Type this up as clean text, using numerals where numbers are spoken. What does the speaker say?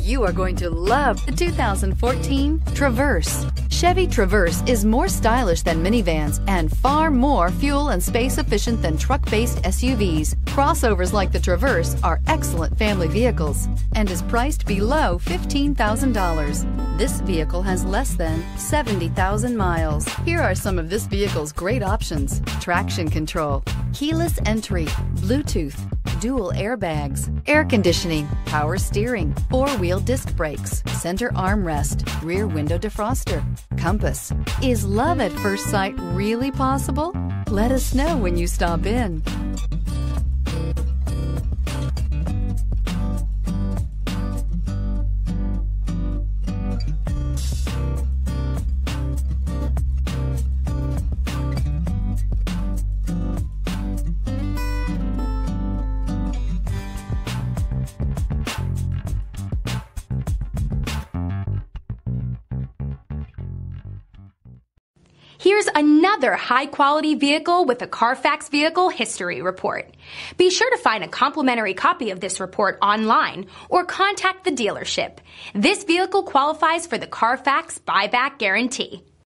You are going to love the 2014 Traverse. Chevy Traverse is more stylish than minivans and far more fuel and space efficient than truck-based SUVs. Crossovers like the Traverse are excellent family vehicles and is priced below $15,000. This vehicle has less than 70,000 miles. Here are some of this vehicle's great options: traction control, keyless entry, Bluetooth, dual airbags, air conditioning, power steering, four-wheel disc brakes, center armrest, rear window defroster, compass. Is love at first sight really possible? Let us know when you stop in. Here's another high-quality vehicle with a Carfax Vehicle History Report. Be sure to find a complimentary copy of this report online or contact the dealership. This vehicle qualifies for the Carfax Buyback Guarantee.